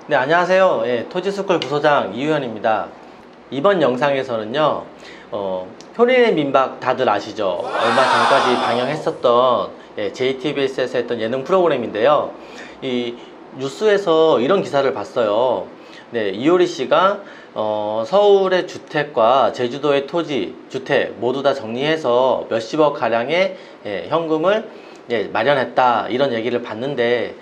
네, 안녕하세요. 토지스쿨 부소장 이우현입니다. 이번 영상에서는요, 효린의 민박 다들 아시죠? 얼마 전까지 방영했었던 JTBS에서 했던 예능 프로그램인데요. 이 뉴스에서 이런 기사를 봤어요. 네, 이효리 씨가 서울의 주택과 제주도의 토지, 주택 모두 다 정리해서 몇십억 가량의 현금을 마련했다, 이런 얘기를 봤는데,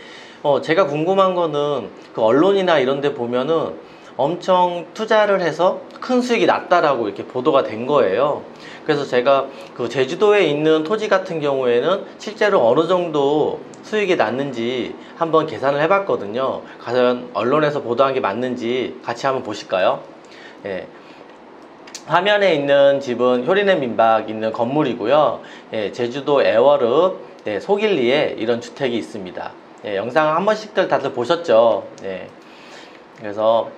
제가 궁금한 거는 그 언론이나 이런 데 보면은 엄청 투자를 해서 큰 수익이 났다라고 이렇게 보도가 된 거예요. 그래서 제가 그 제주도에 있는 토지 같은 경우에는 실제로 어느 정도 수익이 났는지 한번 계산을 해봤거든요. 과연 언론에서 보도한 게 맞는지 같이 한번 보실까요? 예. 화면에 있는 집은 효린의 민박 있는 건물이고요. 제주도 애월읍 소길리에 이런 주택이 있습니다. 영상 한 번씩들 다들 보셨죠? 그래서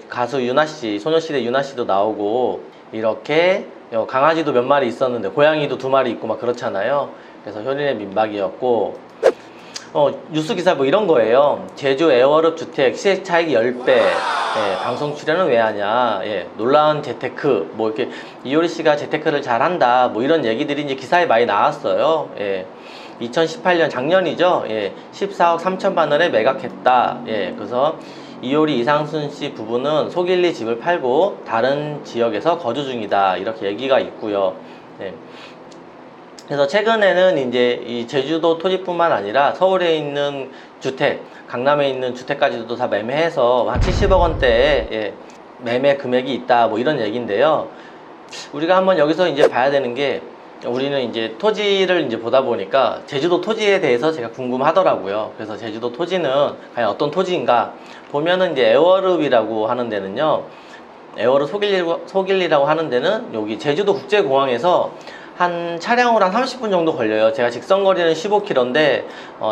가수 유나씨, 소녀시대 유나씨도 나오고, 이렇게 강아지도 몇 마리 있었는데 고양이도 2마리 있고 막 그렇잖아요. 그래서 효린의 민박이었고, 뉴스 기사 뭐 이런 거예요. 제주 애월읍 주택 시세 차익 10배, 방송 출연은 왜 하냐, 놀라운 재테크, 뭐 이렇게 이효리 씨가 재테크를 잘한다, 뭐 이런 얘기들이 이제 기사에 많이 나왔어요. 2018년 작년이죠. 14억 3천만 원에 매각했다. 그래서 이효리 이상순 씨 부부는 소길리 집을 팔고 다른 지역에서 거주 중이다, 이렇게 얘기가 있고요. 그래서 최근에는 이제 이 제주도 토지뿐만 아니라 서울에 있는 주택, 강남에 있는 주택까지도 다 매매해서 한 70억 원대의 매매 금액이 있다, 뭐 이런 얘기인데요. 우리가 한번 여기서 이제 봐야 되는 게, 우리는 이제 토지를 이제 보다 보니까 제주도 토지에 대해서 제가 궁금하더라고요. 그래서 제주도 토지는 과연 어떤 토지인가 보면은, 이제 애월읍이라고 하는 데는요, 애월읍 소길리라고 하는 데는 여기 제주도 국제공항에서 한 차량으로 한 30분 정도 걸려요. 제가 직선거리는 15km인데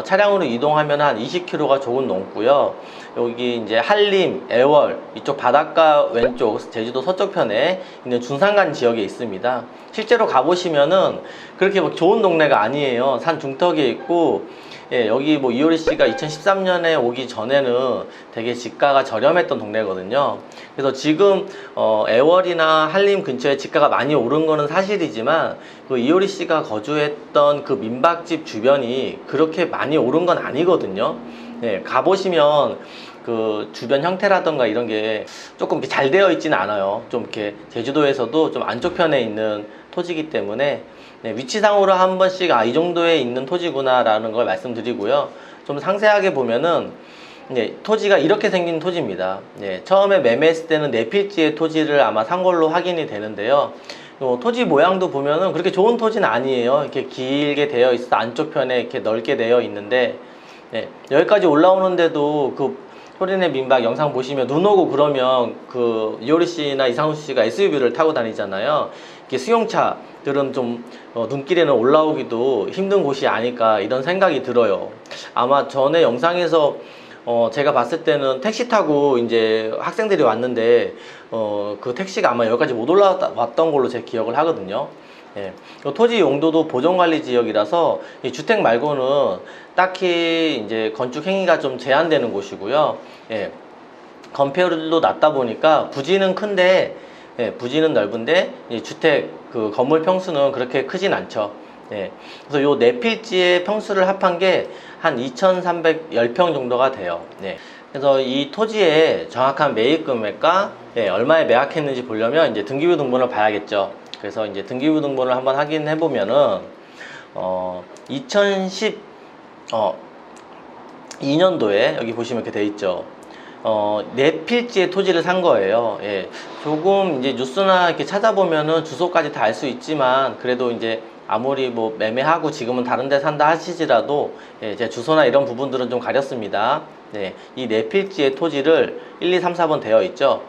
차량으로 이동하면 한 20km가 조금 넘고요. 여기 이제 한림, 애월 이쪽 바닷가 왼쪽 제주도 서쪽 편에 있는 중산간 지역에 있습니다. 실제로 가보시면은 그렇게 막 좋은 동네가 아니에요. 산 중턱에 있고, 여기 뭐 이효리 씨가 2013년에 오기 전에는 되게 지가가 저렴했던 동네거든요. 그래서 지금 애월이나 한림 근처에 지가가 많이 오른 거는 사실이지만, 그 이효리 씨가 거주했던 그 민박집 주변이 그렇게 많이 오른 건 아니거든요. 가보시면 그 주변 형태라던가 이런 게 조금 이렇게 잘 되어 있지는 않아요. 좀 이렇게 제주도에서도 좀 안쪽 편에 있는 토지이기 때문에 위치상으로 한 번씩 이 정도에 있는 토지구나 라는 걸 말씀드리고요. 좀 상세하게 보면은 토지가 이렇게 생긴 토지입니다. 처음에 매매했을 때는 4필지의 토지를 아마 산 걸로 확인이 되는데요. 토지 모양도 보면은 그렇게 좋은 토지는 아니에요. 이렇게 길게 되어 있어 안쪽 편에 이렇게 넓게 되어 있는데, 여기까지 올라오는데도 그 효린의 민박 영상 보시면 눈 오고 그러면 그 이효리 씨나 이상수 씨가 SUV를 타고 다니잖아요. 이렇게 승용차들은 좀 눈길에는 올라오기도 힘든 곳이 아닐까, 이런 생각이 들어요. 아마 전에 영상에서 제가 봤을 때는 택시 타고 이제 학생들이 왔는데 그 택시가 아마 여기까지 못 올라왔던 걸로 제 기억을 하거든요. 토지 용도도 보존관리 지역이라서 이 주택 말고는 딱히 이제 건축 행위가 좀 제한되는 곳이고요. 건폐율도 낮다 보니까 부지는 큰데, 부지는 넓은데 이 주택 그 건물 평수는 그렇게 크진 않죠. 그래서 요 4필지의 평수를 합한 게 한 2,310평 정도가 돼요. 그래서 이 토지의 정확한 매입 금액과 얼마에 매각했는지 보려면 이제 등기부 등본을 봐야겠죠. 그래서 이제 등기부 등본을 한번 확인해 보면은 2012년도에 여기 보시면 이렇게 돼 있죠. 4필지의 토지를 산 거예요. 조금 이제 뉴스나 이렇게 찾아보면은 주소까지 다 알 수 있지만, 그래도 이제 아무리 뭐 매매하고 지금은 다른 데 산다 하시지라도 제 주소나 이런 부분들은 좀 가렸습니다. 이 4필지의 토지를 1, 2, 3, 4번 되어 있죠.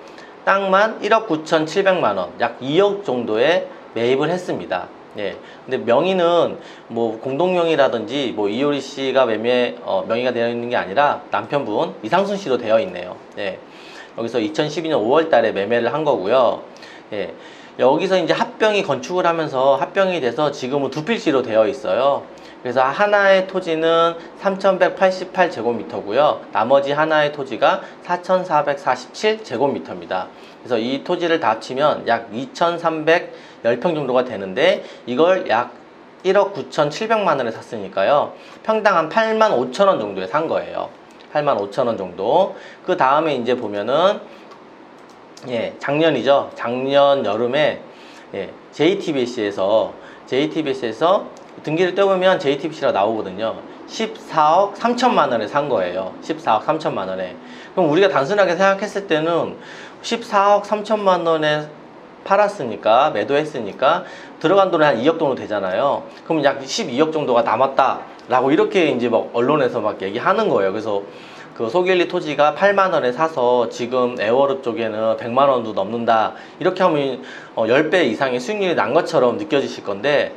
땅만 1억 9,700만 원, 약 2억 정도에 매입을 했습니다. 근데 명의는 뭐 공동명의라든지 뭐 이효리 씨가 명의가 되어 있는 게 아니라 남편분 이상순 씨로 되어 있네요. 여기서 2012년 5월 달에 매매를 한 거고요. 여기서 이제 합병이 건축을 하면서 합병이 돼서 지금은 2필지로 되어 있어요. 그래서 하나의 토지는 3,188제곱미터고요. 나머지 하나의 토지가 4,447제곱미터입니다. 그래서 이 토지를 다 합치면 약 2,310평 정도가 되는데 이걸 약 1억 9,700만 원에 샀으니까요. 평당 한 8만 5천 원 정도에 산 거예요. 8만 5천 원 정도. 그 다음에 이제 보면은 작년이죠. 작년 여름에 JTBC에서 등기를 떼보면 JTBC가 나오거든요. 14억 3천만 원에 산 거예요. 14억 3천만 원에. 그럼 우리가 단순하게 생각했을 때는 14억 3천만 원에 팔았으니까, 매도했으니까 들어간 돈이 한 2억 정도 되잖아요. 그럼 약 12억 정도가 남았다 라고 이렇게 이제 막 언론에서 막 얘기하는 거예요. 그래서 그 소길리 토지가 8만 원에 사서 지금 에어럽 쪽에는 100만 원도 넘는다, 이렇게 하면 10배 이상의 수익률이 난 것처럼 느껴지실 건데,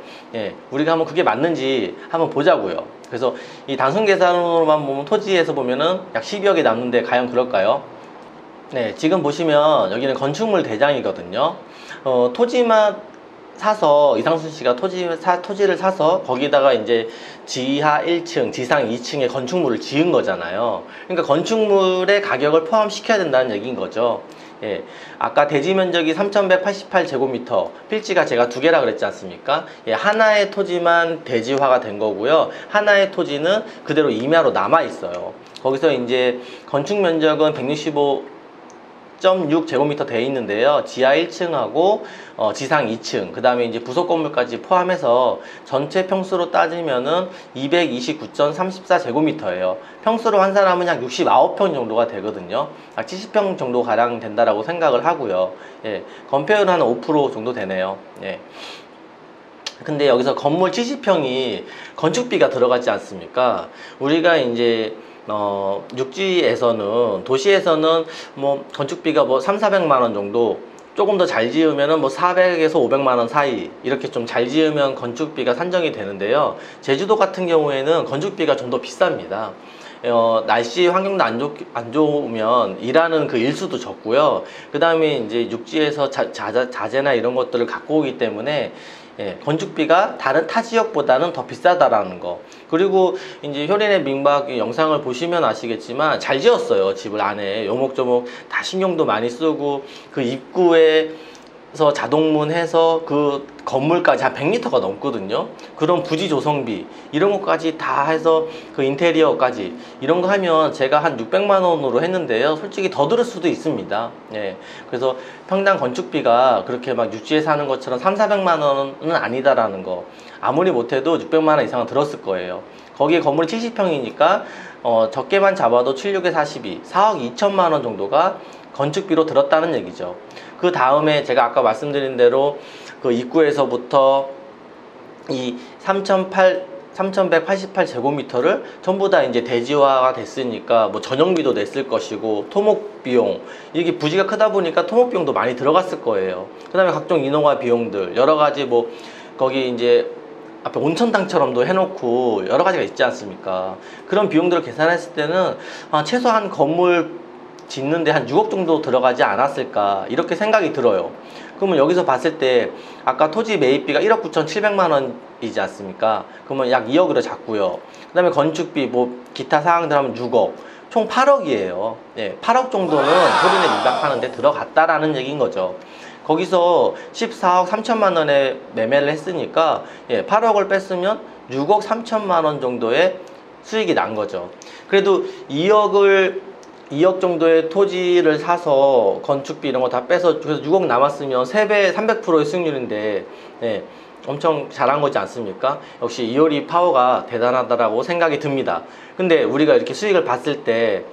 우리가 한번 그게 맞는지 한번 보자고요. 그래서 이 단순 계산으로만 보면 토지에서 보면은 약 12억이 남는데 과연 그럴까요? 지금 보시면 여기는 건축물 대장이거든요. 토지만 사서, 이상순 씨가 토지를 사서 거기다가 이제 지하 1층, 지상 2층에 건축물을 지은 거잖아요. 그러니까 건축물의 가격을 포함시켜야 된다는 얘기인 거죠. 아까 대지 면적이 3,188제곱미터, 필지가 제가 두 개라 그랬지 않습니까? 하나의 토지만 대지화가 된 거고요. 하나의 토지는 그대로 임야로 남아 있어요. 거기서 이제 건축 면적은 165.6제곱미터 돼 있는데요. 지하 1층하고 지상 2층, 그 다음에 이제 부속 건물까지 포함해서 전체 평수로 따지면은 229.34제곱미터예요. 평수로 환산하면 약 69평 정도가 되거든요. 약 70평 정도 가량 된다라고 생각을 하고요. 건폐율은 한 5% 정도 되네요. 근데 여기서 건물 70평이 건축비가 들어가지 않습니까? 우리가 이제 육지에서는, 도시에서는 뭐 건축비가 뭐 3,400만 원 정도, 조금 더 잘 지으면은 뭐 400에서 500만 원 사이, 이렇게 좀 잘 지으면 건축비가 산정이 되는데요. 제주도 같은 경우에는 건축비가 좀 더 비쌉니다. 날씨 환경도 안 좋으면 일하는 그 일수도 적고요. 그 다음에 이제 육지에서 자재나 이런 것들을 갖고 오기 때문에 건축비가 다른 타 지역보다는 더 비싸다라는 거. 그리고 이제 효린의 민박 영상을 보시면 아시겠지만 잘 지었어요. 집을 안에 요목조목 다 신경도 많이 쓰고, 그 입구에서 자동문 해서 그 건물까지 한 100m가 넘거든요. 그런 부지 조성비 이런 것까지 다 해서 그 인테리어까지 이런 거 하면 제가 한 600만 원으로 했는데요. 솔직히 더 들을 수도 있습니다. 그래서 평당 건축비가 그렇게 막 육지에 사는 것처럼 3,400만 원은 아니다라는 거. 아무리 못해도 600만 원 이상은 들었을 거예요. 거기에 건물이 70평이니까 적게만 잡아도 76에 42, 4억 2천만 원 정도가 건축비로 들었다는 얘기죠. 그 다음에 제가 아까 말씀드린 대로 그 입구에서부터 이 3,188제곱미터를 전부 다 이제 대지화가 됐으니까 뭐 전용비도 냈을 것이고, 토목 비용, 이게 부지가 크다 보니까 토목 비용도 많이 들어갔을 거예요. 그 다음에 각종 인허가 비용들, 여러 가지 뭐 거기 이제 앞에 온천탕처럼도 해놓고 여러 가지가 있지 않습니까? 그런 비용들을 계산했을 때는 최소한 건물 짓는데 한 6억 정도 들어가지 않았을까, 이렇게 생각이 들어요. 그러면 여기서 봤을 때 아까 토지 매입비가 1억 9,700만 원이지 않습니까? 그러면 약 2억으로 잡고요. 그 다음에 건축비 뭐 기타 사항들 하면 6억, 총 8억이에요. 8억 정도는 효린의 민박하는데 들어갔다라는 얘기인 거죠. 거기서 14억 3천만 원에 매매를 했으니까 8억을 뺐으면 6억 3천만 원 정도의 수익이 난 거죠. 그래도 2억 정도의 토지를 사서 건축비 이런 거 다 빼서 그래서 6억 남았으면 3배 300%의 수익률인데 엄청 잘한 거지 않습니까? 역시 이효리 파워가 대단하다라고 생각이 듭니다. 근데 우리가 이렇게 수익을 봤을 때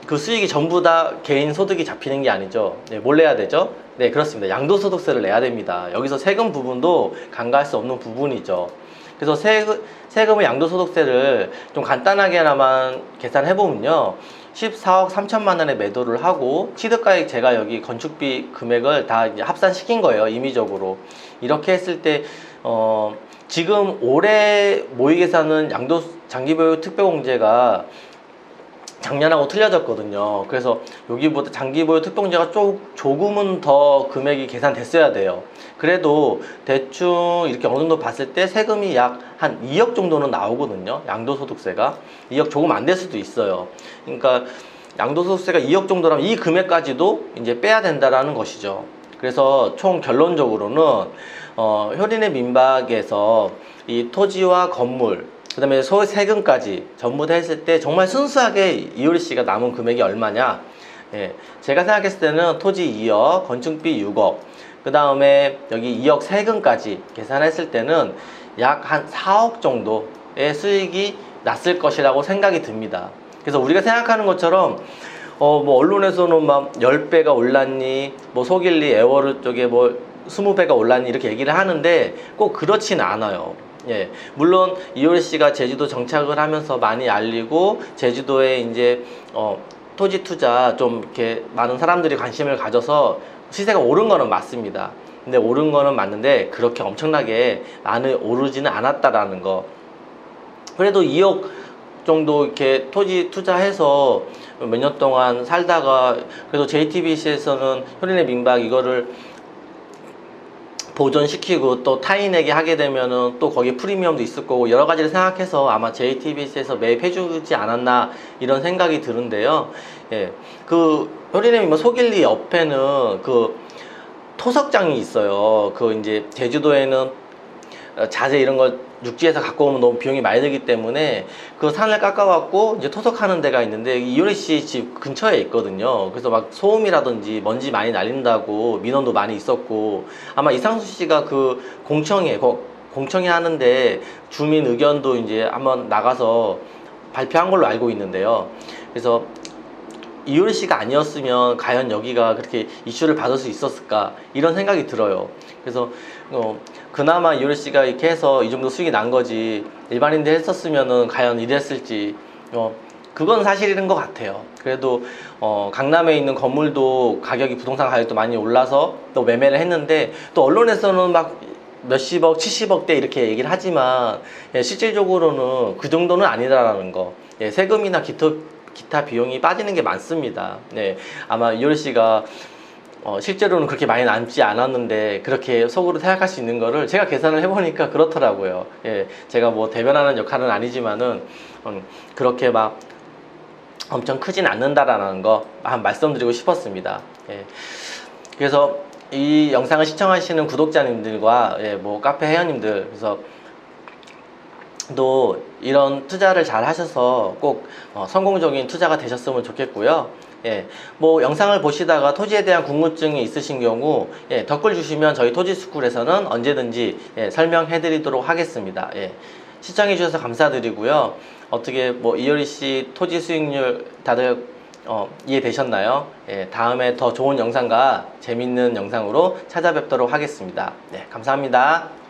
그 수익이 전부 다 개인 소득이 잡히는 게 아니죠. 뭘 내야 되죠? 네, 그렇습니다. 양도소득세를 내야 됩니다. 여기서 세금 부분도 간과할 수 없는 부분이죠. 그래서 세금의 양도소득세를 좀 간단하게나마 계산해보면요, 14억 3천만 원에 매도를 하고 취득가액 제가 여기 건축비 금액을 다 이제 합산시킨 거예요. 임의적으로. 이렇게 했을 때 지금 올해 모의계산은 장기보유 특별공제가 작년하고 틀려졌거든요. 그래서 여기보다 장기보유 특공제가 조금은 더 금액이 계산됐어야 돼요. 그래도 대충 이렇게 어느 정도 봤을 때 세금이 약 한 2억 정도는 나오거든요. 양도소득세가 2억 조금 안 될 수도 있어요. 그러니까 양도소득세가 2억 정도라면 이 금액까지도 이제 빼야 된다라는 것이죠. 그래서 총 결론적으로는 효린의 민박에서 이 토지와 건물, 그 다음에 세금까지 전부 다 했을 때 정말 순수하게 이효리 씨가 남은 금액이 얼마냐? 예, 제가 생각했을 때는 토지 2억, 건축비 6억, 그 다음에 여기 2억 세금까지 계산했을 때는 약 한 4억 정도의 수익이 났을 것이라고 생각이 듭니다. 그래서 우리가 생각하는 것처럼 뭐 언론에서는 막 10배가 올랐니, 뭐 속일리 에어워드 쪽에 뭐 20배가 올랐니 이렇게 얘기를 하는데 꼭 그렇지는 않아요. 예, 물론 이효리 씨가 제주도 정착을 하면서 많이 알리고 제주도에 이제 토지 투자 좀 이렇게 많은 사람들이 관심을 가져서 시세가 오른 거는 맞습니다. 근데 오른 거는 맞는데 그렇게 엄청나게 많이 오르지는 않았다라는 거. 그래도 2억 정도 이렇게 토지 투자해서 몇 년 동안 살다가 그래도 JTBC에서는 효린의 민박 이거를 보존시키고 또 타인에게 하게 되면은 또 거기에 프리미엄도 있을 거고 여러 가지를 생각해서 아마 JTBC에서 매입해주지 않았나 이런 생각이 드는데요. 예, 그 효린의 민박 속일리 옆에는 그 토석장이 있어요. 그 이제 제주도에는 자재 이런 걸 육지에서 갖고 오면 너무 비용이 많이 들기 때문에 그 산을 깎아갖고 이제 토석하는 데가 있는데 이효리 씨 집 근처에 있거든요. 그래서 막 소음이라든지 먼지 많이 날린다고 민원도 많이 있었고 아마 이상수 씨가 그 공청회 하는데 주민 의견도 이제 한번 나가서 발표한 걸로 알고 있는데요. 그래서 이효리 씨가 아니었으면 과연 여기가 그렇게 이슈를 받을 수 있었을까 이런 생각이 들어요. 그래서 그나마 이효리 씨가 이렇게 해서 이 정도 수익이 난 거지 일반인들 했었으면은 과연 이랬을지 그건 사실인 것 같아요. 그래도 강남에 있는 건물도 가격이 부동산 가격도 많이 올라서 또 매매를 했는데 또 언론에서는 막 몇십억, 70억대 이렇게 얘기를 하지만 실질적으로는 그 정도는 아니다라는 거. 세금이나 기타 비용이 빠지는 게 많습니다. 네, 아마 이효리 씨가 실제로는 그렇게 많이 남지 않았는데 그렇게 속으로 생각할 수 있는 거를 제가 계산을 해보니까 그렇더라고요. 예, 제가 뭐 대변하는 역할은 아니지만은 그렇게 막 엄청 크진 않는다라는 거 한 말씀드리고 싶었습니다. 예, 그래서 이 영상을 시청하시는 구독자님들과 뭐 카페 회원님들 그래서 또 이런 투자를 잘 하셔서 꼭 성공적인 투자가 되셨으면 좋겠고요. 뭐 영상을 보시다가 토지에 대한 궁금증이 있으신 경우 댓글 주시면 저희 토지스쿨에서는 언제든지 설명해 드리도록 하겠습니다. 시청해 주셔서 감사드리고요. 어떻게 뭐 이효리 씨 토지 수익률 다들 이해되셨나요? 다음에 더 좋은 영상과 재밌는 영상으로 찾아뵙도록 하겠습니다. 감사합니다.